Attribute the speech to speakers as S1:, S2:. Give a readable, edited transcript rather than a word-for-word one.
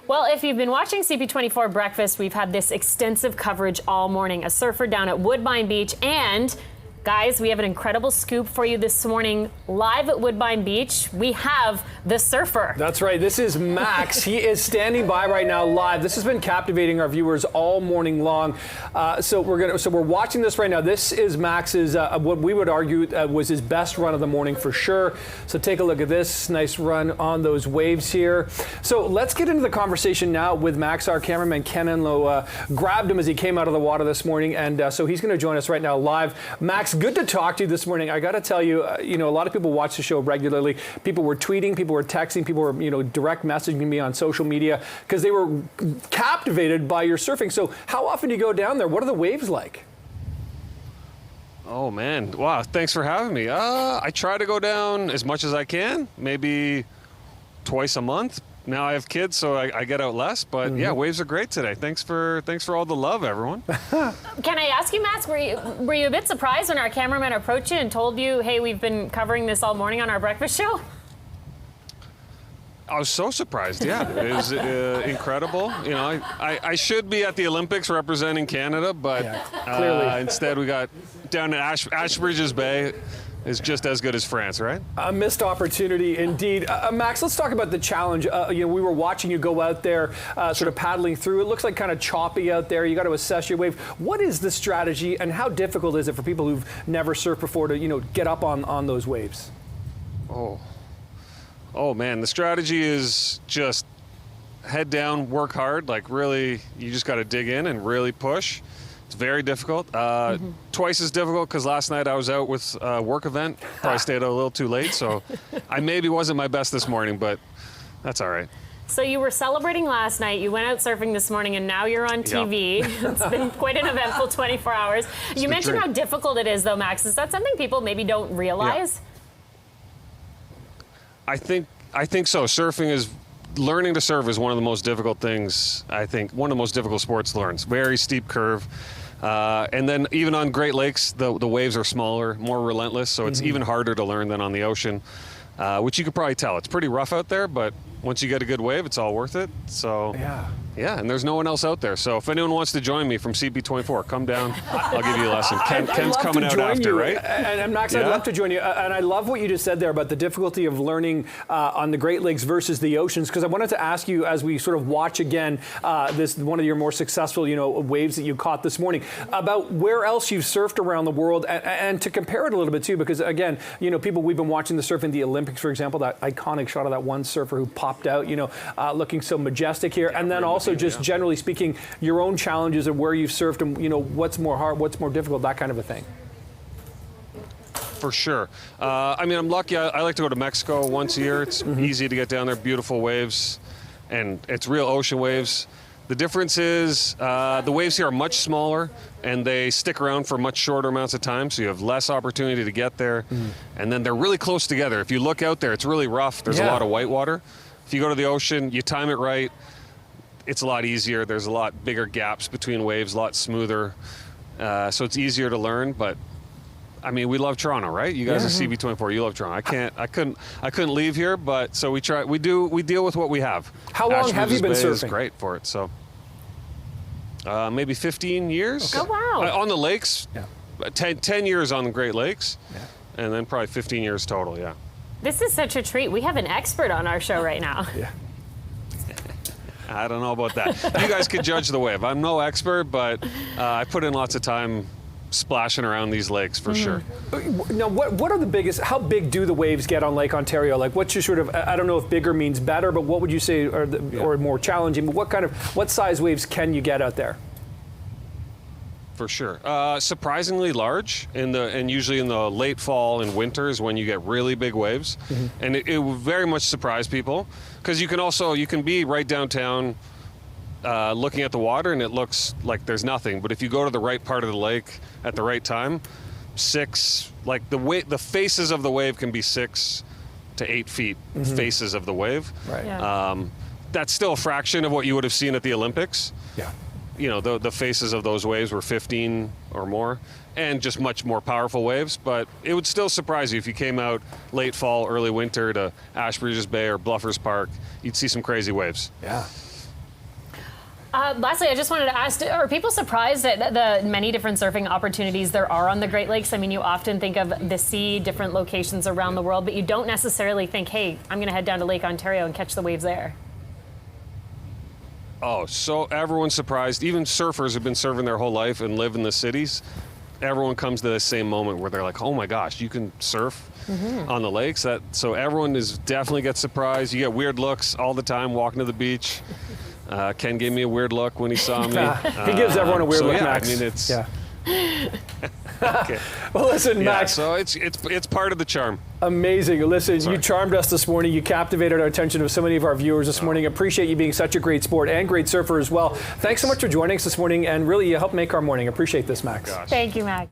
S1: Well, if you've been watching CP24 Breakfast, we've had this extensive coverage all morning. A surfer down at Woodbine Beach, and guys, we have an incredible scoop for you this morning. Live at Woodbine Beach, we have the surfer.
S2: That's right. This is Max. He is standing by right now live. This has been captivating our viewers all morning long. So we're watching this right now. This is Max's what we would argue was his best run of the morning for sure. So take a look at this nice run on those waves here. So let's get into the conversation now with Max. Our cameraman Ken Enlow grabbed him as he came out of the water this morning, and so he's going to join us right now live. Max, good to talk to you this morning. I got to tell you, a lot of people watch the show regularly. People were tweeting, people were texting, people were, direct messaging me on social media because they were captivated by your surfing. So how often do you go down there? What are the waves like?
S3: Oh man, wow, thanks for having me. I try to go down as much as I can, maybe twice a month. Now I have kids, so I get out less, but yeah, waves are great today. Thanks for all the love, everyone.
S1: Can I ask you, Max, were you a bit surprised when our cameraman approached you and told you, hey, we've been covering this all morning on our breakfast show?
S3: I was so surprised, yeah. It was incredible. I should be at the Olympics representing Canada, but
S2: clearly.
S3: Instead we got down at Ashbridges Bay. Is just as good as France, right?
S2: A missed opportunity indeed. Max, let's talk about the challenge. We were watching you go out there sort of paddling through. It looks like kind of choppy out there. You got to assess your wave. What is the strategy and how difficult is it for people who've never surfed before to, get up on those waves?
S3: Oh man, the strategy is just head down, work hard. Like really, you just got to dig in and really push. It's very difficult. Twice as difficult because last night I was out with a work event. Probably stayed out a little too late, so I maybe wasn't my best this morning, but that's all right.
S1: So you were celebrating last night, you went out surfing this morning, and now you're on TV. Yep. It's been quite an eventful 24 hours. You mentioned how difficult it is, though, Max. Is that something people maybe don't realize?
S3: Yeah. I think so. Learning to surf is one of the most difficult things, I think, one of the most difficult sports to learn. It's very steep curve. And then even on Great Lakes, the waves are smaller, more relentless, so it's even harder to learn than on the ocean, which you could probably tell. It's pretty rough out there, but once you get a good wave, it's all worth it. So yeah, and there's no one else out there. So if anyone wants to join me from CP24, come down. I'll give you a lesson. Ken's coming out after, right?
S2: And Max, I'd love to join you. And I love what you just said there about the difficulty of learning on the Great Lakes versus the oceans, because I wanted to ask you, as we sort of watch again this one of your more successful waves that you caught this morning, about where else you've surfed around the world, and to compare it a little bit too, because again, people, we've been watching the surf in the Olympics, for example, that iconic shot of that one surfer who popped out, looking so majestic here, and then also just generally speaking, your own challenges of where you've surfed and what's more hard, what's more difficult, that kind of a thing.
S3: For sure. I'm lucky. I like to go to Mexico once a year. It's easy to get down there, beautiful waves, and it's real ocean waves. The difference is the waves here are much smaller, and they stick around for much shorter amounts of time, so you have less opportunity to get there. And then they're really close together. If you look out there, it's really rough. There's a lot of white water. If you go to the ocean, you time it right, it's a lot easier. There's a lot bigger gaps between waves, a lot smoother. So it's easier to learn, but we love Toronto, right? You guys are CB24, you love Toronto. I couldn't leave here, but so we deal with what we have.
S2: How long have you been surfing?
S3: Is great for it, so maybe 15 years.
S1: Okay. Oh, wow.
S3: On the lakes, 10 years on the Great Lakes, and then probably 15 years total, yeah.
S1: This is such a treat. We have an expert on our show right now.
S2: Yeah.
S3: I don't know about that. You guys could judge the wave. I'm no expert, but I put in lots of time splashing around these lakes for sure.
S2: Now, what are the biggest, how big do the waves get on Lake Ontario? Like, what's your sort of, I don't know if bigger means better, but what would you say or more challenging? But what size waves can you get out there?
S3: For sure. Surprisingly large, and usually in the late fall and winter is when you get really big waves. And it will very much surprise people, because you can be right downtown looking at the water and it looks like there's nothing. But if you go to the right part of the lake at the right time, the faces of the wave can be 6 to 8 feet, faces of the wave.
S2: Right.
S1: Yeah.
S3: That's still a fraction of what you would have seen at the Olympics.
S2: Yeah.
S3: The faces of those waves were 15 or more, and just much more powerful waves. But it would still surprise you if you came out late fall, early winter to Ashbridges Bay or Bluffers Park. You'd see some crazy waves.
S2: Yeah.
S1: Lastly, I just wanted to ask, are people surprised at the many different surfing opportunities there are on the Great Lakes? I mean, you often think of the sea, different locations around the world, but you don't necessarily think, hey, I'm going to head down to Lake Ontario and catch the waves there.
S3: Oh, so everyone's surprised. Even surfers have been surfing their whole life and live in the cities. Everyone comes to the same moment where they're like, oh my gosh, you can surf on the lakes. So everyone definitely gets surprised. You get weird looks all the time walking to the beach. Ken gave me a weird look when he saw me.
S2: He gives everyone a weird look,
S3: yeah,
S2: Max.
S3: I mean, it's...
S2: Yeah.
S3: Okay.
S2: Well, listen,
S3: Yeah,
S2: Max.
S3: so it's part of the charm.
S2: Amazing. Listen,
S3: Sorry.
S2: you charmed us this morning. You captivated our attention of so many of our viewers this morning. Appreciate you being such a great sport and great surfer as well. Thanks so much for joining us this morning, and really you helped make our morning. Appreciate this, Max.
S3: Gosh.
S1: Thank you, Max.